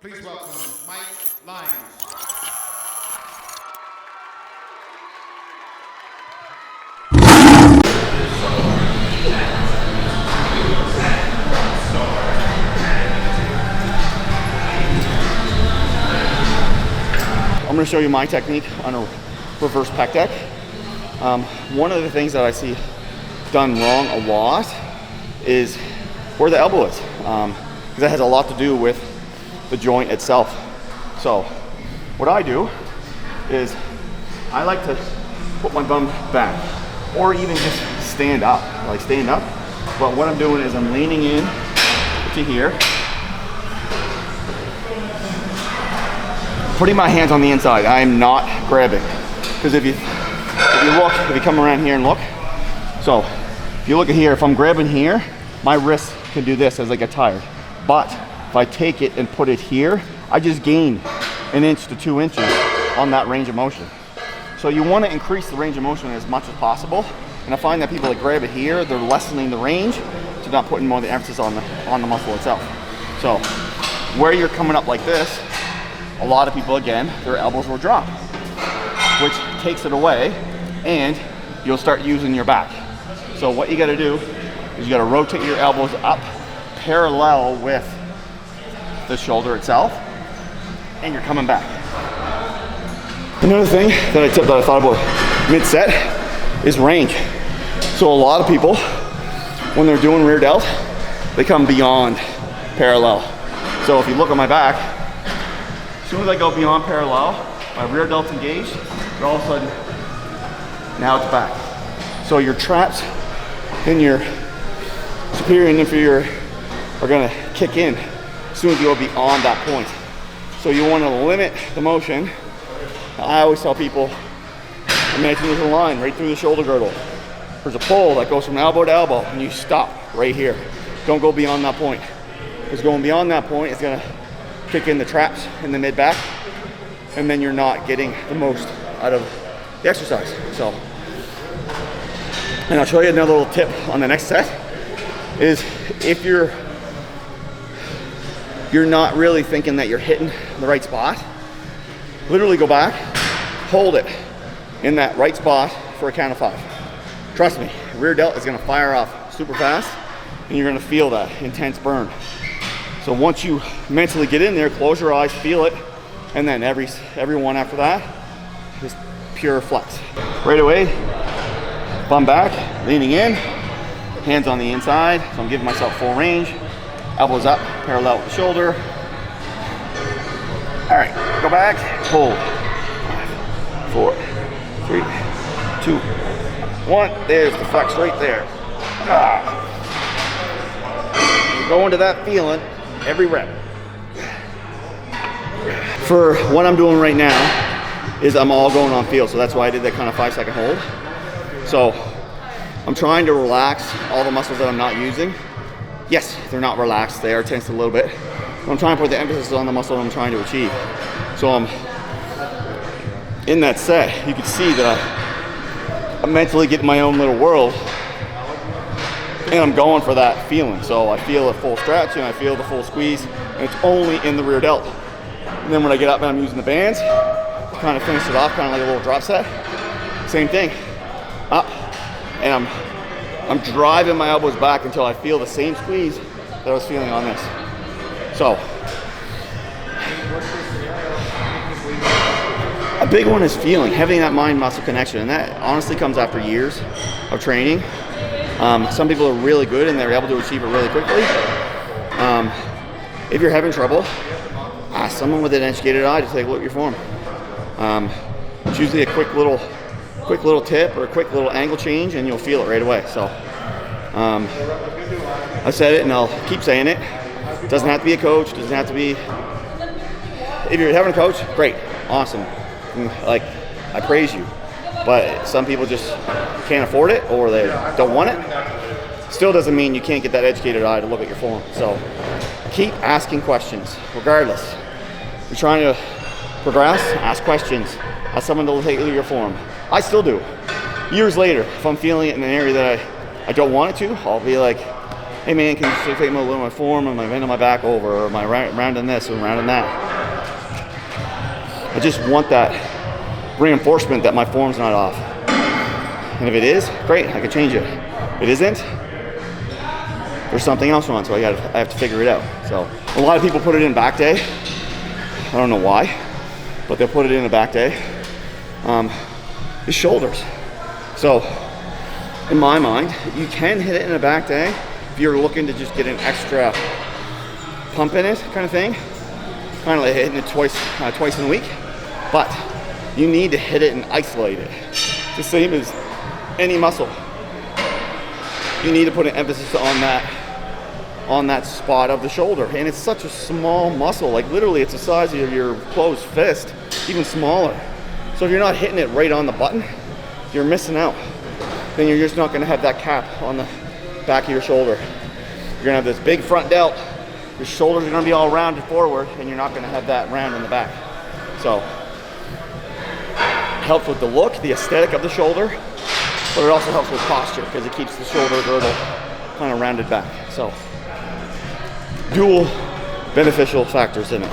Please welcome Mike Lynds. I'm going to show you my technique on a reverse pec deck. One of the things that I see done wrong a lot is where the elbow is, because that has a lot to do with the joint itself. So what I do is I like to put my bum back, or even just stand up, But what I'm doing is I'm leaning in to here, putting my hands on the inside. I am not grabbing, because if you come around here and look, so if you look at here, if I'm grabbing here, my wrist can do this as I get tired. But if I take it and put it here, I just gain 1 inch to 2 inches on that range of motion. So you want to increase the range of motion as much as possible. And I find that people that grab it here, they're lessening the range to not putting more of the emphasis on the muscle itself. So where you're coming up like this, a lot of people, again, their elbows will drop, which takes it away, and you'll start using your back. So what you gotta do is you gotta rotate your elbows up parallel with the shoulder itself, and you're coming back. Another thing that I thought about mid-set is range. So a lot of people, when they're doing rear delt, they come beyond parallel. So if you look at my back, as soon as I go beyond parallel, my rear delt's engaged, and all of a sudden, now it's back. So your traps in your superior and inferior are gonna kick in as soon as you go beyond that point. So you wanna limit the motion. I always tell people, imagine there's a line right through the shoulder girdle. There's a pull that goes from elbow to elbow, and you stop right here. Don't go beyond that point, because going beyond that point is gonna kick in the traps in the mid back, and then you're not getting the most out of the exercise. So, and I'll show you another little tip on the next set is if you're not really thinking that you're hitting the right spot, literally go back, hold it in that right spot for a count of 5. Trust me, rear delt is gonna fire off super fast, and you're gonna feel that intense burn. So once you mentally get in there, close your eyes, feel it, and then every one after that is pure flex. Right away, bum back, leaning in, hands on the inside, so I'm giving myself full range, elbows up, parallel with the shoulder. All right, go back, hold. 5, 4, 3, 2, 1. There's the flex right there. Go into that feeling every rep. For what I'm doing right now is I'm all going on feel, so that's why I did that kind of 5-second hold. So I'm trying to relax all the muscles that I'm not using. Yes, they're not relaxed, they are tensed a little bit. But I'm trying to put the emphasis on the muscle I'm trying to achieve. So I'm in that set, you can see that I'm mentally getting my own little world, and I'm going for that feeling. So I feel a full stretch and I feel the full squeeze, and it's only in the rear delt. And then when I get up and I'm using the bands, kind of finish it off, kind of like a little drop set. Same thing, up, and I'm driving my elbows back until I feel the same squeeze that I was feeling on this. So, a big one is feeling, having that mind-muscle connection, and that honestly comes after years of training. Some people are really good and they're able to achieve it really quickly. If you're having trouble, ask someone with an educated eye to take a look at your form. It's usually a quick little tip or a quick little angle change, and you'll feel it right away. So I said it and I'll keep saying it. It doesn't have to be a coach, doesn't have to be, if you're having a coach, great, awesome. Like, I praise you. But some people just can't afford it, or they don't want it. Still doesn't mean you can't get that educated eye to look at your form. So keep asking questions, regardless. You're trying to progress, ask questions. Ask someone to take a look at your form. I still do. Years later, if I'm feeling it in an area that I don't want it to, I'll be like, hey man, can you take my little my form and my bend on my back over, or my rounding this or rounding that. I just want that reinforcement that my form's not off. And if it is, great, I can change it. If it isn't, there's something else wrong, so I have to figure it out. So a lot of people put it in back day. I don't know why, but they'll put it in a back day. The shoulders. So in my mind, you can hit it in a back day if you're looking to just get an extra pump in it, kind of thing. Kind of like hitting it twice in a week. But you need to hit it and isolate it. It's the same as any muscle. You need to put an emphasis on that spot of the shoulder. And it's such a small muscle, like literally it's the size of your closed fist, even smaller. So if you're not hitting it right on the button, you're missing out. Then you're just not gonna have that cap on the back of your shoulder. You're gonna have this big front delt, your shoulders are gonna be all rounded forward, and you're not gonna have that round in the back. So, it helps with the look, the aesthetic of the shoulder, but it also helps with posture because it keeps the shoulder girdle kind of rounded back. So, dual beneficial factors in it.